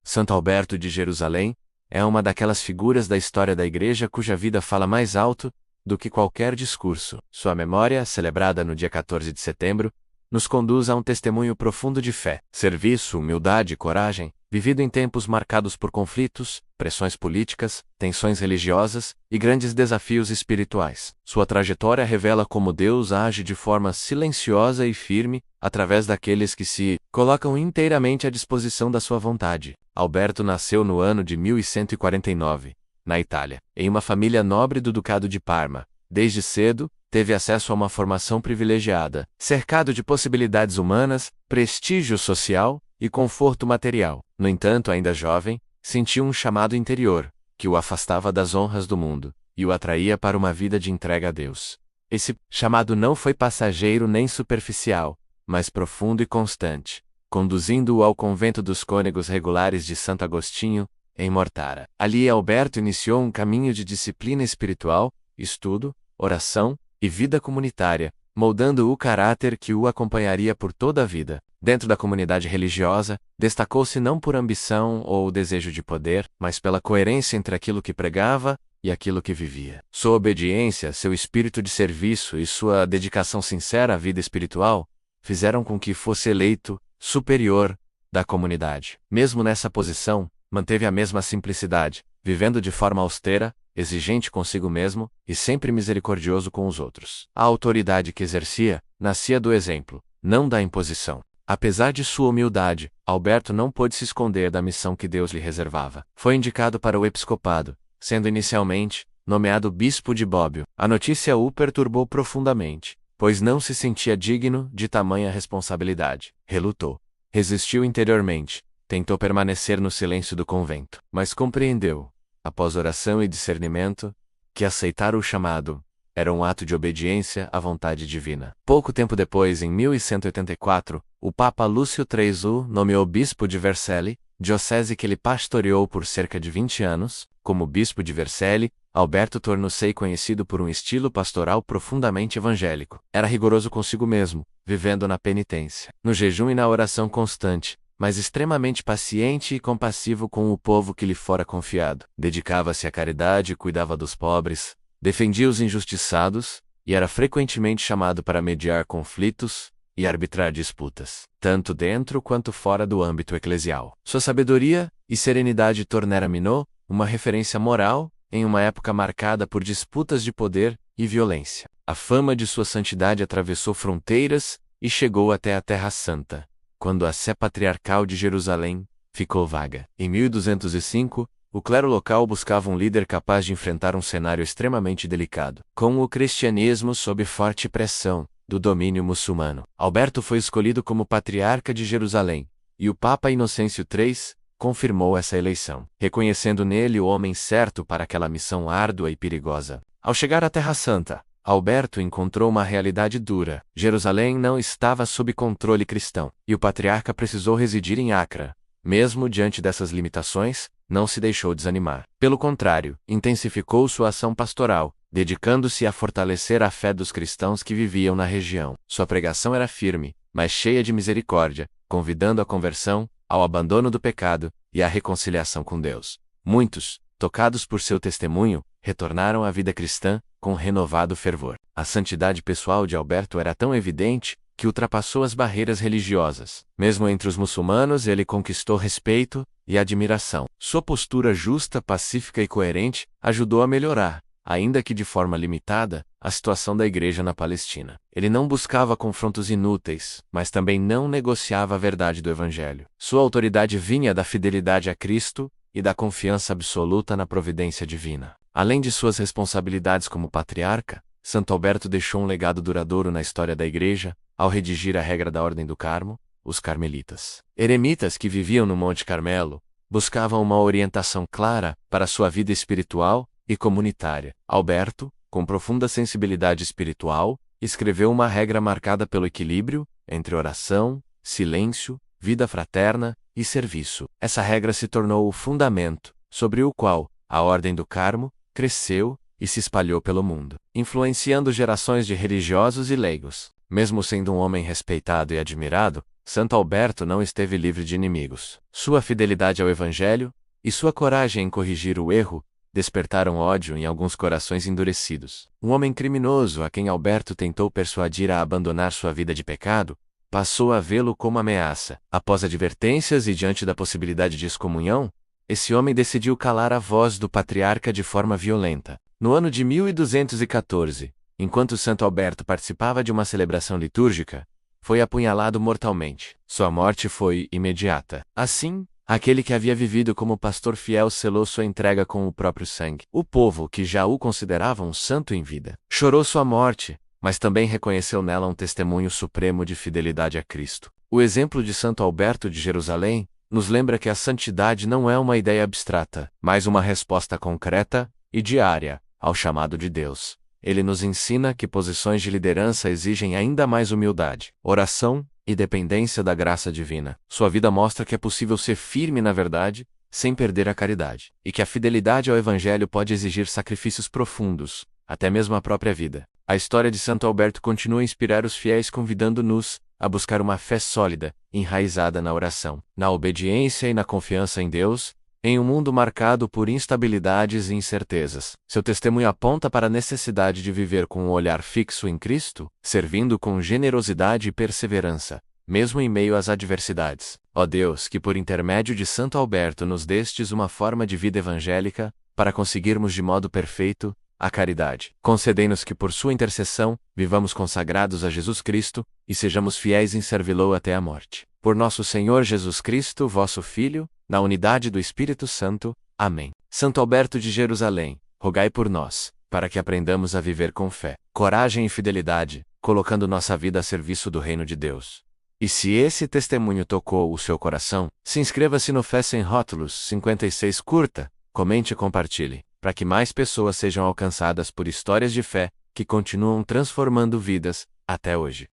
Santo Alberto de Jerusalém é uma daquelas figuras da história da Igreja cuja vida fala mais alto do que qualquer discurso. Sua memória, celebrada no dia 14 de setembro, nos conduz a um testemunho profundo de fé, serviço, humildade e coragem, vivido em tempos marcados por conflitos, pressões políticas, tensões religiosas e grandes desafios espirituais. Sua trajetória revela como Deus age de forma silenciosa e firme, através daqueles que se colocam inteiramente à disposição da sua vontade. Alberto nasceu no ano de 1149, na Itália, em uma família nobre do Ducado de Parma. Desde cedo, teve acesso a uma formação privilegiada, cercado de possibilidades humanas, prestígio social e conforto material. No entanto, ainda jovem, sentiu um chamado interior, que o afastava das honras do mundo, e o atraía para uma vida de entrega a Deus. Esse chamado não foi passageiro nem superficial, mas profundo e constante, conduzindo-o ao convento dos cônegos regulares de Santo Agostinho, em Mortara. Ali Alberto iniciou um caminho de disciplina espiritual, estudo, oração e vida comunitária, moldando o caráter que o acompanharia por toda a vida. Dentro da comunidade religiosa, destacou-se não por ambição ou desejo de poder, mas pela coerência entre aquilo que pregava e aquilo que vivia. Sua obediência, seu espírito de serviço e sua dedicação sincera à vida espiritual fizeram com que fosse eleito superior da comunidade. Mesmo nessa posição, manteve a mesma simplicidade, vivendo de forma austera, exigente consigo mesmo e sempre misericordioso com os outros. A autoridade que exercia nascia do exemplo, não da imposição. Apesar de sua humildade, Alberto não pôde se esconder da missão que Deus lhe reservava. Foi indicado para o episcopado, sendo inicialmente nomeado bispo de Bobbio. A notícia o perturbou profundamente, pois não se sentia digno de tamanha responsabilidade. Relutou. Resistiu interiormente. Tentou permanecer no silêncio do convento, mas compreendeu, após oração e discernimento, que aceitar o chamado era um ato de obediência à vontade divina. Pouco tempo depois, em 1184, o Papa Lúcio III o nomeou bispo de Vercelli, diocese que ele pastoreou por cerca de 20 anos. Como bispo de Vercelli, Alberto tornou-se conhecido por um estilo pastoral profundamente evangélico. Era rigoroso consigo mesmo, vivendo na penitência, no jejum e na oração constante, mas extremamente paciente e compassivo com o povo que lhe fora confiado. Dedicava-se à caridade e cuidava dos pobres, defendia os injustiçados, e era frequentemente chamado para mediar conflitos e arbitrar disputas, tanto dentro quanto fora do âmbito eclesial. Sua sabedoria e serenidade tornaram-no uma referência moral em uma época marcada por disputas de poder e violência. A fama de sua santidade atravessou fronteiras e chegou até a Terra Santa, quando a Sé Patriarcal de Jerusalém ficou vaga. Em 1205, o clero local buscava um líder capaz de enfrentar um cenário extremamente delicado, com o cristianismo sob forte pressão do domínio muçulmano. Alberto foi escolhido como patriarca de Jerusalém, e o Papa Inocêncio III confirmou essa eleição, reconhecendo nele o homem certo para aquela missão árdua e perigosa. Ao chegar à Terra Santa, Alberto encontrou uma realidade dura. Jerusalém não estava sob controle cristão, e o patriarca precisou residir em Acra. Mesmo diante dessas limitações, não se deixou desanimar. Pelo contrário, intensificou sua ação pastoral, dedicando-se a fortalecer a fé dos cristãos que viviam na região. Sua pregação era firme, mas cheia de misericórdia, convidando à conversão, ao abandono do pecado e à reconciliação com Deus. Muitos, tocados por seu testemunho, retornaram à vida cristã com renovado fervor. A santidade pessoal de Alberto era tão evidente que ultrapassou as barreiras religiosas. Mesmo entre os muçulmanos, ele conquistou respeito e admiração. Sua postura justa, pacífica e coerente ajudou a melhorar, ainda que de forma limitada, a situação da Igreja na Palestina. Ele não buscava confrontos inúteis, mas também não negociava a verdade do Evangelho. Sua autoridade vinha da fidelidade a Cristo e da confiança absoluta na providência divina. Além de suas responsabilidades como patriarca, Santo Alberto deixou um legado duradouro na história da Igreja, ao redigir a regra da Ordem do Carmo, os carmelitas. Eremitas que viviam no Monte Carmelo buscavam uma orientação clara para sua vida espiritual e comunitária. Alberto, com profunda sensibilidade espiritual, escreveu uma regra marcada pelo equilíbrio entre oração, silêncio, vida fraterna e serviço. Essa regra se tornou o fundamento sobre o qual a Ordem do Carmo cresceu e se espalhou pelo mundo, influenciando gerações de religiosos e leigos. Mesmo sendo um homem respeitado e admirado, Santo Alberto não esteve livre de inimigos. Sua fidelidade ao Evangelho e sua coragem em corrigir o erro despertaram ódio em alguns corações endurecidos. Um homem criminoso a quem Alberto tentou persuadir a abandonar sua vida de pecado passou a vê-lo como ameaça. Após advertências e diante da possibilidade de excomunhão, esse homem decidiu calar a voz do patriarca de forma violenta. No ano de 1214, enquanto Santo Alberto participava de uma celebração litúrgica, foi apunhalado mortalmente. Sua morte foi imediata. Assim, aquele que havia vivido como pastor fiel selou sua entrega com o próprio sangue. O povo, que já o considerava um santo em vida, chorou sua morte, mas também reconheceu nela um testemunho supremo de fidelidade a Cristo. O exemplo de Santo Alberto de Jerusalém nos lembra que a santidade não é uma ideia abstrata, mas uma resposta concreta e diária ao chamado de Deus. Ele nos ensina que posições de liderança exigem ainda mais humildade, oração e dependência da graça divina. Sua vida mostra que é possível ser firme na verdade, sem perder a caridade, e que a fidelidade ao Evangelho pode exigir sacrifícios profundos, até mesmo a própria vida. A história de Santo Alberto continua a inspirar os fiéis, convidando-nos a buscar uma fé sólida, enraizada na oração, na obediência e na confiança em Deus, em um mundo marcado por instabilidades e incertezas. Seu testemunho aponta para a necessidade de viver com um olhar fixo em Cristo, servindo com generosidade e perseverança, mesmo em meio às adversidades. Ó Deus, que por intermédio de Santo Alberto nos destes uma forma de vida evangélica, para conseguirmos de modo perfeito a caridade. Concedei-nos que por sua intercessão, vivamos consagrados a Jesus Cristo, e sejamos fiéis em servi-lo até a morte. Por nosso Senhor Jesus Cristo, vosso Filho, na unidade do Espírito Santo. Amém. Santo Alberto de Jerusalém, rogai por nós, para que aprendamos a viver com fé, coragem e fidelidade, colocando nossa vida a serviço do reino de Deus. E se esse testemunho tocou o seu coração, se inscreva-se no Fé Sem Rótulos 56, curta, comente e compartilhe, para que mais pessoas sejam alcançadas por histórias de fé, que continuam transformando vidas, até hoje.